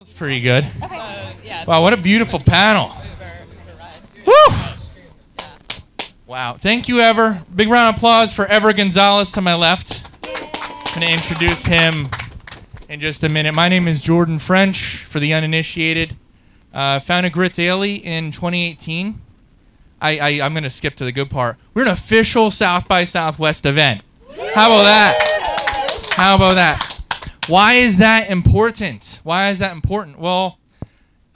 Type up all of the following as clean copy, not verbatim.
That's pretty good. Wow, what a beautiful panel. Woo! Wow, thank you, Ever. Big round of applause for Ever Gonzalez to my left. I'm going to introduce him in just a minute. My name is Jordan French, for the uninitiated. Founded Grit Daily in 2018. I'm going to skip to the good part. We're an official South by Southwest event. How about that? How about that? Why is that important? Why is that important? Well,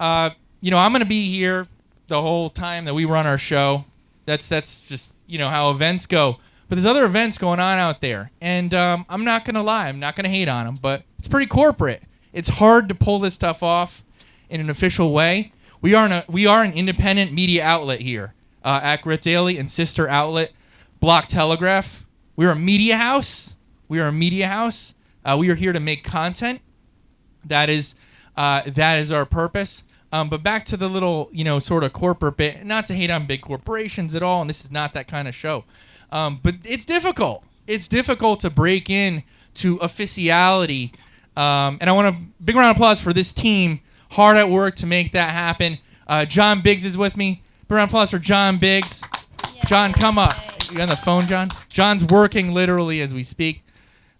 I'm going to be here the whole time that we run our show. That's just, how events go. But there's other events going on out there. And I'm not going to lie. I'm not going to hate on them. But it's pretty corporate. It's hard to pull this stuff off in an official way. We are an independent media outlet here at Grit Daily and sister outlet Block Telegraph. We're a media house. We are here to make content. That is our purpose. But back to the little, sort of corporate bit. Not to hate on big corporations at all, and this is not that kind of show. But it's difficult. It's difficult to break in to officiality. And I want a big round of applause for this team. Hard at work to make that happen. John Biggs is with me. Big round of applause for John Biggs. Yay. John, come up. You on the phone, John? John's working literally as we speak.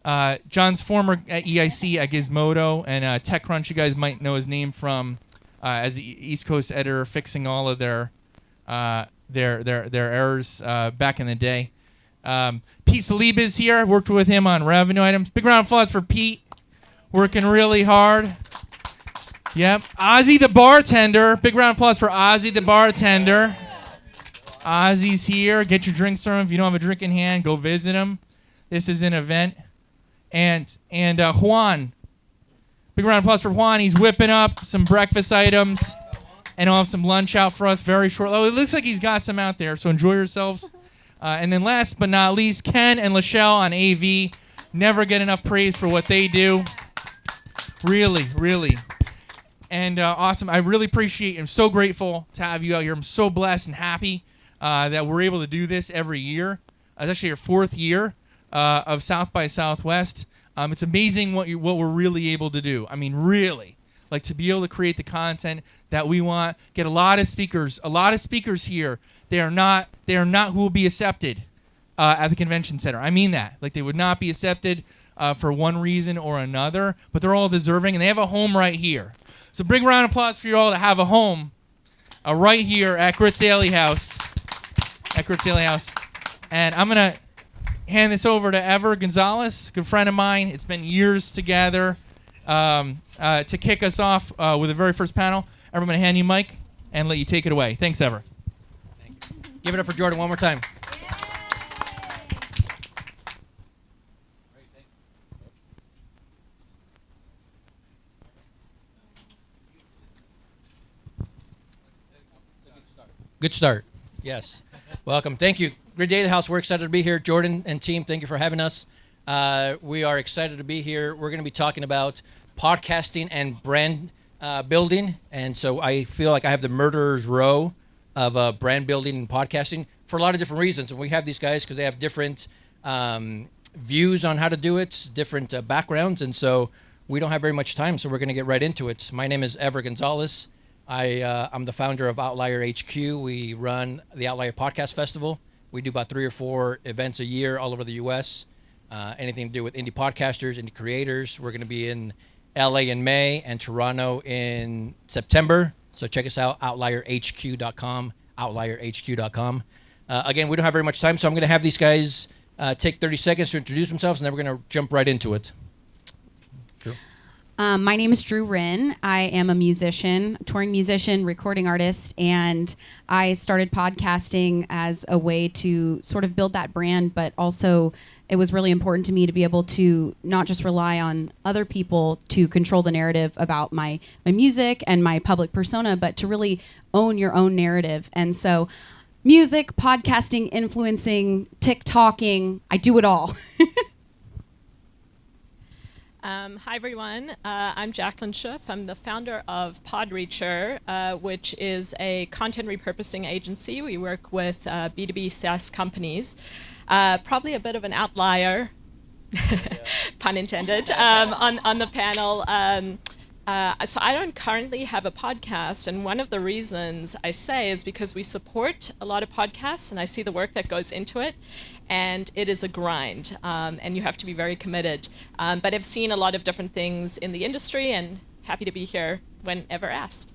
John's former at EIC at Gizmodo and TechCrunch. You guys might know his name from as the East Coast editor, fixing all of their errors back in the day. Pete Salib is here. I've worked with him on revenue items. Big round of applause for Pete. Working really hard. Yep. Ozzy the bartender. Big round of applause for Ozzy the bartender. Ozzy's here. Get your drinks from him. If you don't have a drink in hand, go visit him. This is an event. And Juan. Big round of applause for Juan. He's whipping up some breakfast items. And he'll have some lunch out for us very shortly. Oh, it looks like he's got some out there, so enjoy yourselves. And then last but not least, Ken and Lachelle on AV. Never get enough praise for what they do. Really, really. And awesome. I really appreciate, I'm so grateful to have you out here. I'm so blessed and happy that we're able to do this every year. It's actually our fourth year of South by Southwest. It's amazing what we're really able to do. I mean, really. Like, to be able to create the content that we want. Get a lot of speakers here. They are not who will be accepted at the convention center. I mean that. Like, they would not be accepted for one reason or another, but they're all deserving, and they have a home right here. So big round of applause for you all to have a home right here at Grit Daily House. And I'm going to hand this over to Ever Gonzalez, good friend of mine. It's been years together to kick us off with the very first panel. I'm going to hand you mic and let you take it away. Thanks, Ever. Thank you. Give it up for Jordan one more time. Good start. Yes. Welcome. Thank you. Grit Daily House. We're excited to be here. Jordan and team, thank you for having us. We are excited to be here. We're going to be talking about podcasting and brand building. And so I feel like I have the murderer's row of brand building and podcasting for a lot of different reasons. And we have these guys because they have different views on how to do it, different backgrounds. And so we don't have very much time, so we're going to get right into it. My name is Ever Gonzalez. I'm the founder of OutlierHQ. We run the Outlier Podcast Festival. We do about 3 or 4 events a year all over the U.S. Anything to do with indie podcasters, indie creators. We're going to be in L.A. in May and Toronto in September. So check us out, outlierhq.com, outlierhq.com. Again, we don't have very much time, so I'm going to have these guys take 30 seconds to introduce themselves, and then we're going to jump right into it. Drew? My name is Drew Ryn. I am a musician, touring musician, recording artist, and I started podcasting as a way to sort of build that brand, but also it was really important to me to be able to not just rely on other people to control the narrative about my music and my public persona, but to really own your own narrative. And so music, podcasting, influencing, TikToking, I do it all. Hi, everyone. I'm Jaclyn Schiff. I'm the founder of PodReacher, which is a content repurposing agency. We work with B2B SaaS companies. Probably a bit of an outlier, pun intended, on the panel. So I don't currently have a podcast, and one of the reasons I say is because we support a lot of podcasts, and I see the work that goes into it, and it is a grind, and you have to be very committed. But I've seen a lot of different things in the industry, and happy to be here whenever asked.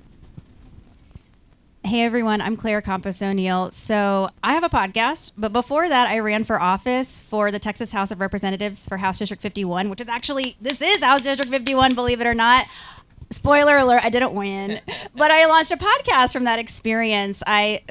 Hey everyone, I'm Claire Campos O'Neill. So I have a podcast, but before that I ran for office for the Texas House of Representatives for House District 51, which is actually, this is House District 51, believe it or not. Spoiler alert, I didn't win, but I launched a podcast from that experience.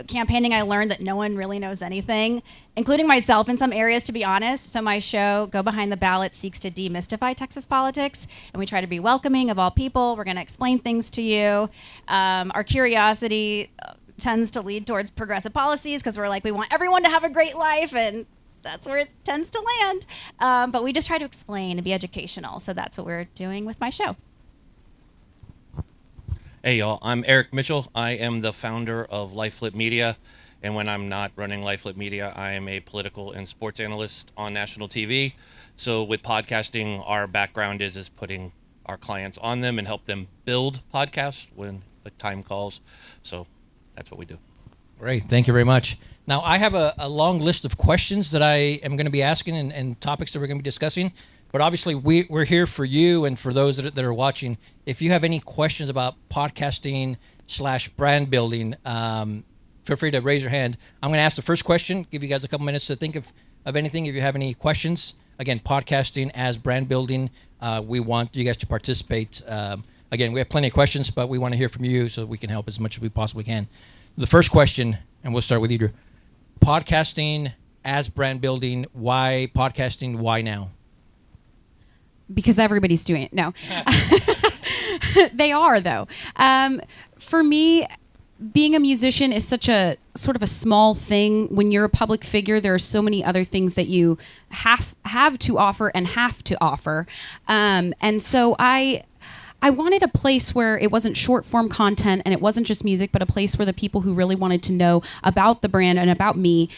Campaigning, I learned that no one really knows anything, including myself in some areas, to be honest. So my show, Go Behind the Ballot, seeks to demystify Texas politics, and we try to be welcoming of all people. We're going to explain things to you. Our curiosity tends to lead towards progressive policies because we're like, we want everyone to have a great life, and that's where it tends to land. But we just try to explain and be educational. So that's what we're doing with my show. Hey y'all, I'm Eric Mitchell. I am the founder of LifeFlip Media, and when I'm not running LifeFlip Media, I am a political and sports analyst on national TV. So with podcasting, our background is putting our clients on them and help them build podcasts when the time calls. So that's what we do. Great, thank you very much. Now I have a long list of questions that I am going to be asking and topics that we're going to be discussing. But obviously, we're here for you and for those that are watching. If you have any questions about podcasting / brand building, feel free to raise your hand. I'm going to ask the first question, give you guys a couple minutes to think of anything if you have any questions. Again, podcasting as brand building, we want you guys to participate. Again, we have plenty of questions, but we want to hear from you so we can help as much as we possibly can. The first question, and we'll start with you, Drew. Podcasting as brand building, why podcasting, why now? Because everybody's doing it. No. They are, though. For me, being a musician is such a sort of a small thing. When you're a public figure, there are so many other things that you have to offer and have to offer. And so I wanted a place where it wasn't short form content and it wasn't just music, but a place where the people who really wanted to know about the brand and about me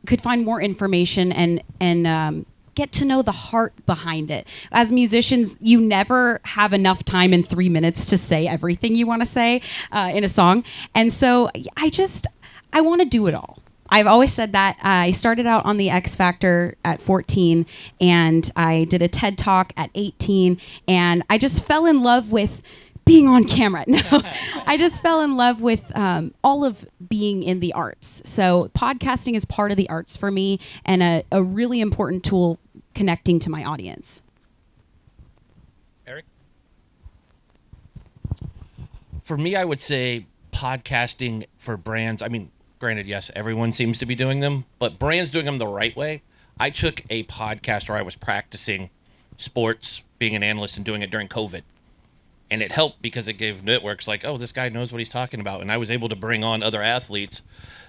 could find more information and get to know the heart behind it. As musicians, you never have enough time in 3 minutes to say everything you want to say in a song. And so I want to do it all. I've always said that. I started out on the X Factor at 14, and I did a TED Talk at 18, and I just fell in love with being on camera. No, I just fell in love with all of being in the arts. So podcasting is part of the arts for me and a really important tool connecting to my audience. Eric? For me, I would say podcasting for brands. I mean, granted, yes, everyone seems to be doing them, but brands doing them the right way. I took a podcast where I was practicing sports, being an analyst, and doing it during COVID. And it helped because it gave networks like, oh, this guy knows what he's talking about. And I was able to bring on other athletes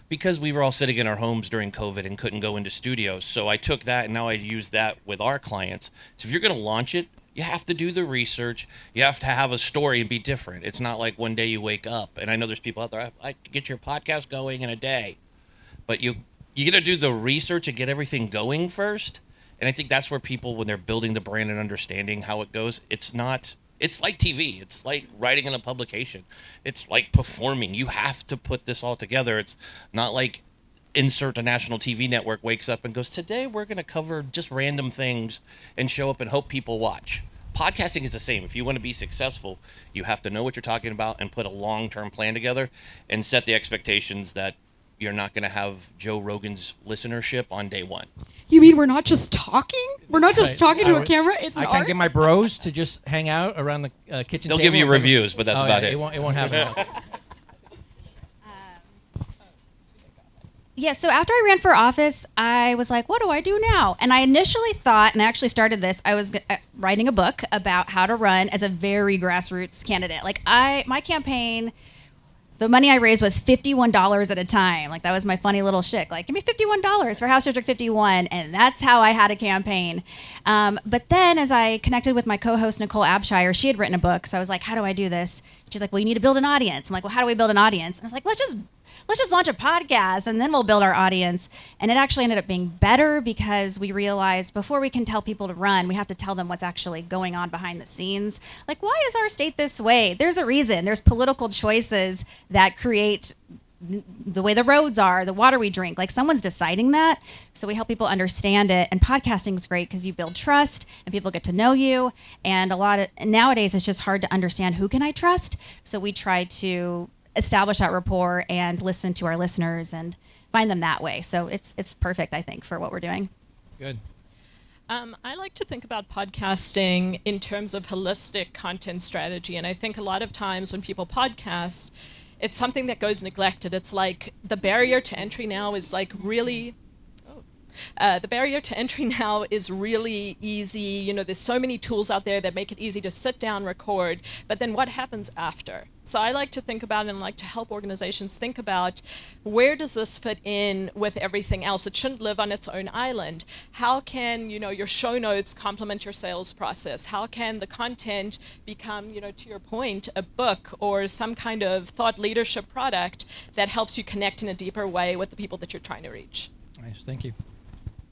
because we were all sitting in our homes during COVID and couldn't go into studios. So I took that and now I use that with our clients. So if you're going to launch it, you have to do the research. You have to have a story and be different. It's not like one day you wake up. And I know there's people out there, I could get your podcast going in a day. But you got to do the research and get everything going first. And I think that's where people, when they're building the brand and understanding how it goes, it's like TV. It's like writing in a publication. It's like performing. You have to put this all together. It's not like insert a national TV network wakes up and goes, today we're going to cover just random things and show up and hope people watch. Podcasting is the same. If you want to be successful, you have to know what you're talking about and put a long-term plan together and set the expectations that you're not going to have Joe Rogan's listenership on day one. You mean we're not just talking? We're not just talking to a camera? It's an I art? can't get my bros to just hang out around the kitchen They'll table. give you and reviews, but that's about it. It won't happen. Yeah, so after I ran for office, I was like, what do I do now? And I initially thought, and I actually started this, I was writing a book about how to run as a very grassroots candidate. Like my campaign, the money I raised was $51 at a time. Like that was my funny little shtick. Like, give me $51 for House District 51. And that's how I had a campaign. But then as I connected with my co-host, Nicole Abshire, she had written a book. So I was like, how do I do this? She's like, well, you need to build an audience. I'm like, well, how do we build an audience? And I was like, let's just launch a podcast and then we'll build our audience. And it actually ended up being better because we realized before we can tell people to run, we have to tell them what's actually going on behind the scenes. Like, why is our state this way? There's a reason. There's political choices that create the way the roads are, the water we drink, like someone's deciding that. So we help people understand it. And podcasting is great because you build trust and people get to know you. And nowadays it's just hard to understand who can I trust. So we try to establish that rapport and listen to our listeners and find them that way. So it's perfect, I think, for what we're doing. Good. I like to think about podcasting in terms of holistic content strategy. And I think a lot of times when people podcast, it's something that goes neglected. It's like the barrier to entry now is like really, the barrier to entry now is really easy. You know, there's so many tools out there that make it easy to sit down, record, but then what happens after? So I like to think about and like to help organizations think about where does this fit in with everything else? It shouldn't live on its own island. How can, you know, your show notes complement your sales process? How can the content become, you know, to your point, a book or some kind of thought leadership product that helps you connect in a deeper way with the people that you're trying to reach? Nice, thank you.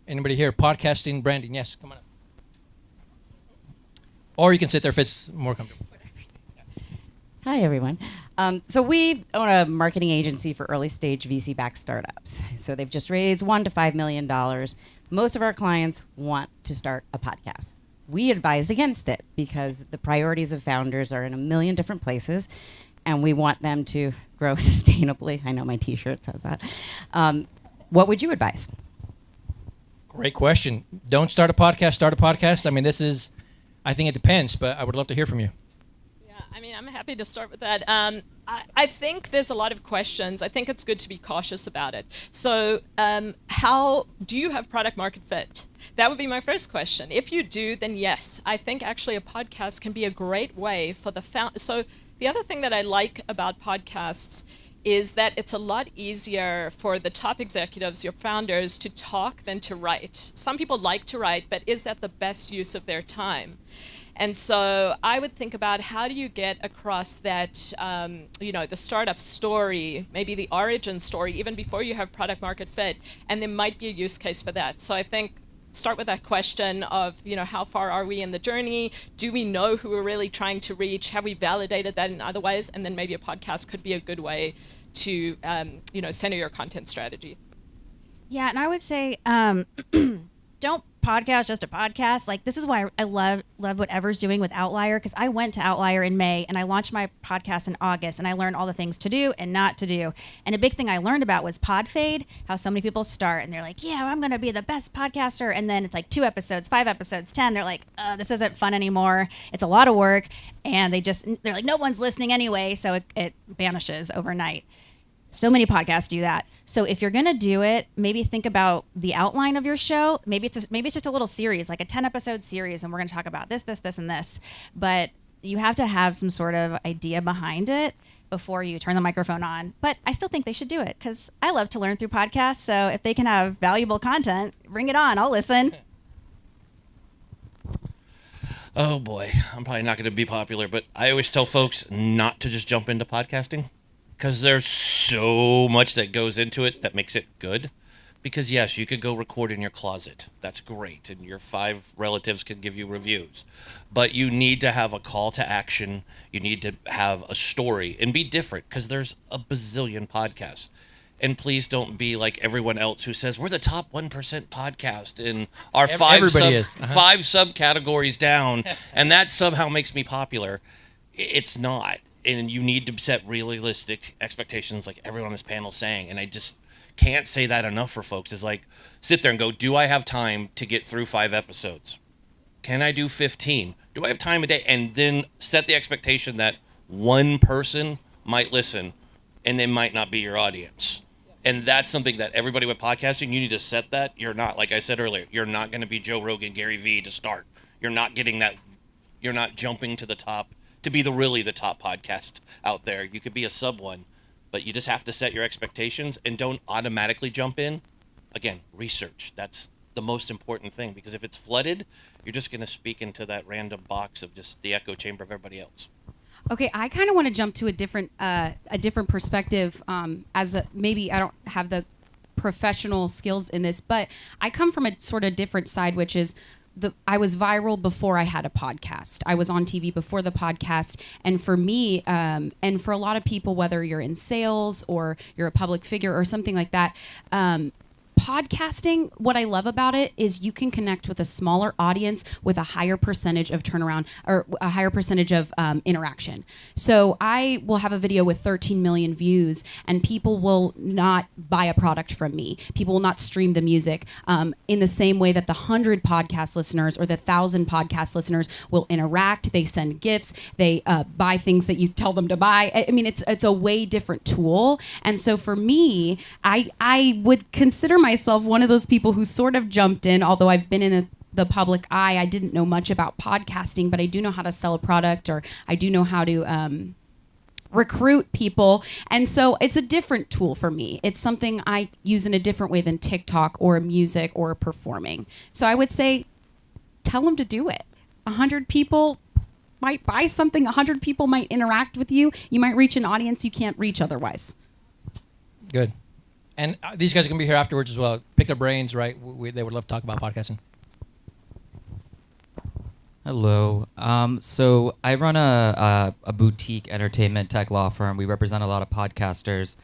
Anybody here? Podcasting, branding? Yes, come on up. Or you can sit there if it's more comfortable. Hi, everyone. So we own a marketing agency for early stage VC-backed startups. So they've just raised $1 to $5 million. Most of our clients want to start a podcast. We advise against it because the priorities of founders are in a million different places, and we want them to grow sustainably. I know my T-shirt says that. What would you advise? Great question. Don't start a podcast, start a podcast. I mean, I think it depends, but I would love to hear from you. I mean, I'm happy to start with that. I think there's a lot of questions. I think it's good to be cautious about it. So how do you have product market fit? That would be my first question. If you do, then yes. I think actually a podcast can be a great way for the So the other thing that I like about podcasts is that it's a lot easier for the top executives, your founders, to talk than to write. Some people like to write, but is that the best use of their time? And so I would think about how do you get across that, the startup story, maybe the origin story, even before you have product market fit, and there might be a use case for that. So I think start with that question of, how far are we in the journey? Do we know who we're really trying to reach? Have we validated that in other ways? And then maybe a podcast could be a good way to, center your content strategy. Yeah, and I would say don't podcast just a podcast. Like, this is why I love what Ever's doing with Outlier, because I went to Outlier in May and I launched my podcast in August, and I learned all the things to do and not to do. And a big thing I learned about was pod fade, how so many people start and they're like, yeah, I'm going to be the best podcaster. And then it's like 2 episodes, 5 episodes, 10. They're like, this isn't fun anymore. It's a lot of work. And they're like, no one's listening anyway. So it vanishes overnight. So many podcasts do that. So if you're going to do it, maybe think about the outline of your show. Maybe it's just a little series, like a 10-episode series, and we're going to talk about this, and this. But you have to have some sort of idea behind it before you turn the microphone on. But I still think they should do it because I love to learn through podcasts. So if they can have valuable content, bring it on. I'll listen. Oh, boy. I'm probably not going to be popular, but I always tell folks not to just jump into podcasting. Because there's so much that goes into it that makes it good. Because, yes, you could go record in your closet. That's great. And your 5 relatives can give you reviews. But you need to have a call to action. You need to have a story and be different, because there's a bazillion podcasts. And please don't be like everyone else who says, we're the top 1% podcast in our 5 subcategories down. And that somehow makes me popular. It's not. And you need to set realistic expectations, like everyone on this panel is saying. And I just can't say that enough for folks. Is like, sit there and go, do I have time to get through 5 episodes? Can I do 15? Do I have time a day? And then set the expectation that one person might listen and they might not be your audience. And that's something that everybody with podcasting, you need to set that. You're not, like I said earlier, you're not going to be Joe Rogan, Gary Vee to start. You're not getting that. You're not jumping to the top to be really the top podcast out there. You could be a sub one, but you just have to set your expectations and don't automatically jump in. Again, research. That's the most important thing, because if it's flooded, you're just going to speak into that random box of just the echo chamber of everybody else. Okay, I kind of want to jump to a different perspective. Maybe I don't have the professional skills in this, but I come from a sort of different side, which is I was viral before I had a podcast. I was on TV before the podcast, and for me, and for a lot of people, whether you're in sales or you're a public figure or something like that. Podcasting, what I love about it is you can connect with a smaller audience with a higher percentage of turnaround or a higher percentage of interaction. So I will have a video with 13 million views and people will not buy a product from me. People will not stream the music in the same way that the 100 podcast listeners or the 1,000 podcast listeners will interact. They send gifts. They buy things that you tell them to buy. I mean, it's a way different tool. And so for me, I would consider myself one of those people who sort of jumped in, although I've been in the public eye. I didn't know much about podcasting, but I do know how to sell a product, or I do know how to recruit people. And so it's a different tool for me. It's something I use in a different way than TikTok or music or performing. So I would say, tell them to do it. 100 people might buy something. 100 people might interact with you. You might reach an audience you can't reach otherwise. Good. And these guys are going to be here afterwards as well. Pick their brains, right? They would love to talk about podcasting. Hello. So I run a boutique entertainment tech law firm. We represent a lot of podcasters.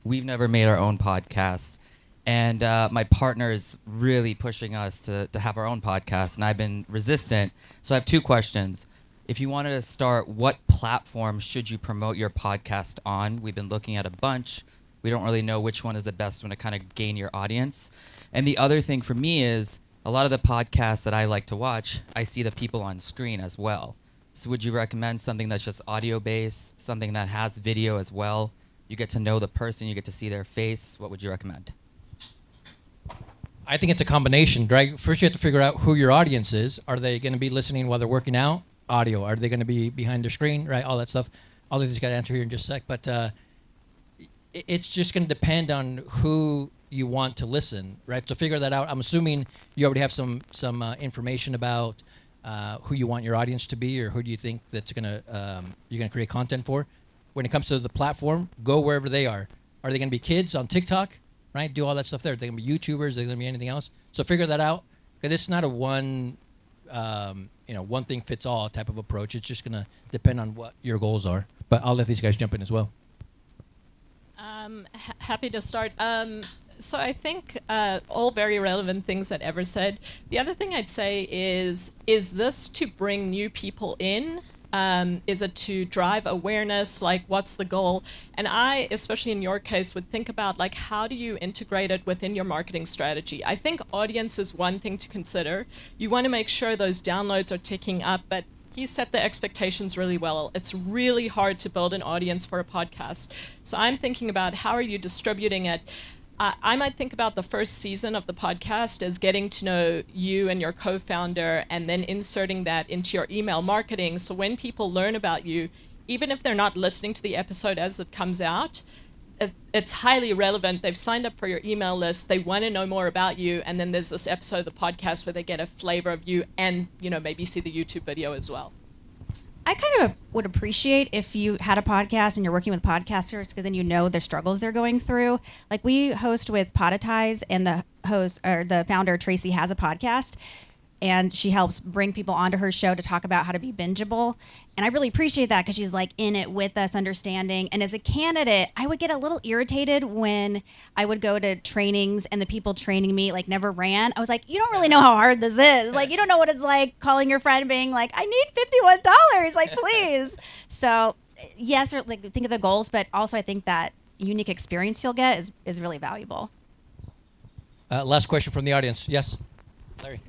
We've never made our own podcast. And my partner is really pushing us to have our own podcast, and I've been resistant. So I have two questions. If you wanted to start, what platform should you promote your podcast on? We've been looking at a bunch. We don't really know which one is the best one to kind of gain your audience. And the other thing for me is a lot of the podcasts that I like to watch, I see the people on screen as well. So would you recommend something that's just audio-based, something that has video as well? You get to know the person, you get to see their face. What would you recommend? I think it's a combination, right? First, you have to figure out who your audience is. Are they going to be listening while they're working out? Audio. Are they going to be behind their screen, right? All that stuff. All of these got to answer here in just a sec. But it's just going to depend on who you want to listen, right? So figure that out. I'm assuming you already have some information about who you want your audience to be, or who do you think that's you're gonna create content for. When it comes to the platform, go wherever they are. Are they gonna be kids on TikTok, right? Do all that stuff there. Are they gonna be YouTubers? Are they gonna be anything else? So figure that out, because it's not a one thing fits all type of approach. It's just gonna depend on what your goals are. But I'll let these guys jump in as well. Happy to start. So I think all very relevant things that Ever said. The other thing I'd say is this to bring new people in? Is it to drive awareness? Like, what's the goal? And I, especially in your case, would think about, like, how do you integrate it within your marketing strategy? I think audience is one thing to consider. You want to make sure those downloads are ticking up, but he set the expectations really well. It's really hard to build an audience for a podcast. So I'm thinking about, how are you distributing it? I might think about the first season of the podcast as getting to know you and your co-founder, and then inserting that into your email marketing. So when people learn about you, even if they're not listening to the episode as it comes out, it's highly relevant. They've signed up for your email list. They want to know more about you. And then there's this episode of the podcast where they get a flavor of you, and maybe see the YouTube video as well. I kind of would appreciate if you had a podcast and you're working with podcasters, because then you know their struggles they're going through. Like, we host with Podetize, and the founder, Tracy, has a podcast, and she helps bring people onto her show to talk about how to be bingeable. And I really appreciate that, because she's like in it with us, understanding. And as a candidate, I would get a little irritated when I would go to trainings and the people training me like never ran. I was like, you don't really know how hard this is. Like, you don't know what it's like calling your friend being like, I need $51, like, please. So yes, or like, think of the goals, but also I think that unique experience you'll get is really valuable. Last question from the audience. Yes, Larry.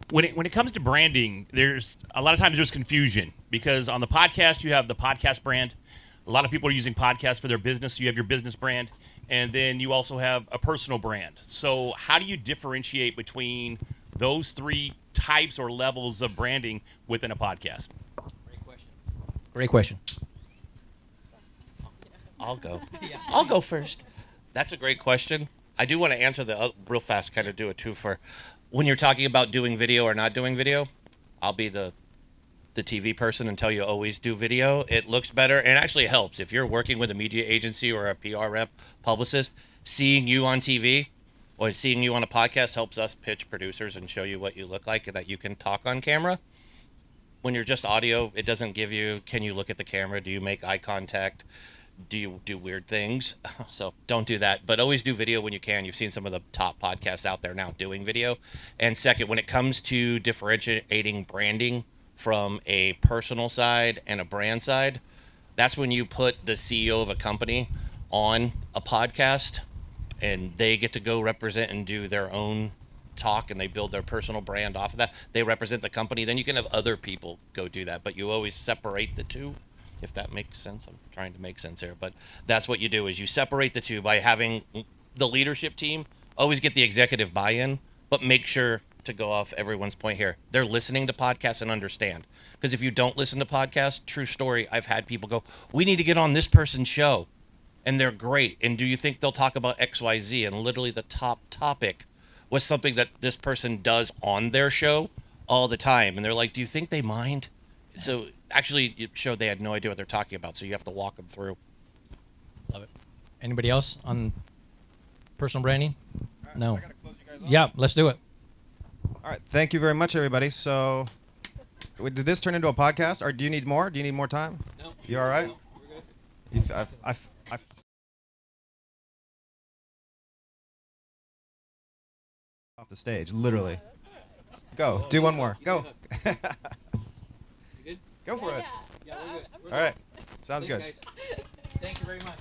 When it comes to branding, there's a lot of times there's confusion, because on the podcast you have the podcast brand. A lot of people are using podcasts for their business. So you have your business brand, and then you also have a personal brand. So how do you differentiate between those three types or levels of branding within a podcast? Great question. I'll go. I'll go first. That's a great question. I do want to answer the real fast, kind of do a twofer. When you're talking about doing video or not doing video, I'll be the TV person and tell you always do video. It looks better and actually helps. If you're working with a media agency or a PR rep, publicist, seeing you on TV or seeing you on a podcast helps us pitch producers and show you what you look like and that you can talk on camera. When you're just audio, it doesn't give you, can you look at the camera? Do you make eye contact? Do you do weird things? So don't do that, but always do video when you can. You've seen some of the top podcasts out there now doing video. And second, when it comes to differentiating branding from a personal side and a brand side, that's when you put the CEO of a company on a podcast and they get to go represent and do their own talk and they build their personal brand off of that. They represent the company. Then you can have other people go do that, but you always separate the two, if that makes sense. I'm trying to make sense here, but that's what you do is you separate the two by having the leadership team always get the executive buy-in, but make sure to go off everyone's point here, they're listening to podcasts and understand. Because if you don't listen to podcasts, true story, I've had people go, we need to get on this person's show and they're great, and do you think they'll talk about XYZ? And literally the top topic was something that this person does on their show all the time, and they're like, do you think they mind? So actually it showed they had no idea what they're talking about, so you have to walk them through. Love it. Anybody else on personal branding? No. Yeah, let's do it. All right, thank you very much, everybody. So, did this turn into a podcast, or do you need more? Do you need more time? No. You all right? No, we're good. Off the stage, literally. Go, do one more. Go. You good? Go for it. Yeah, we're good. All right, sounds good. Thank you very much.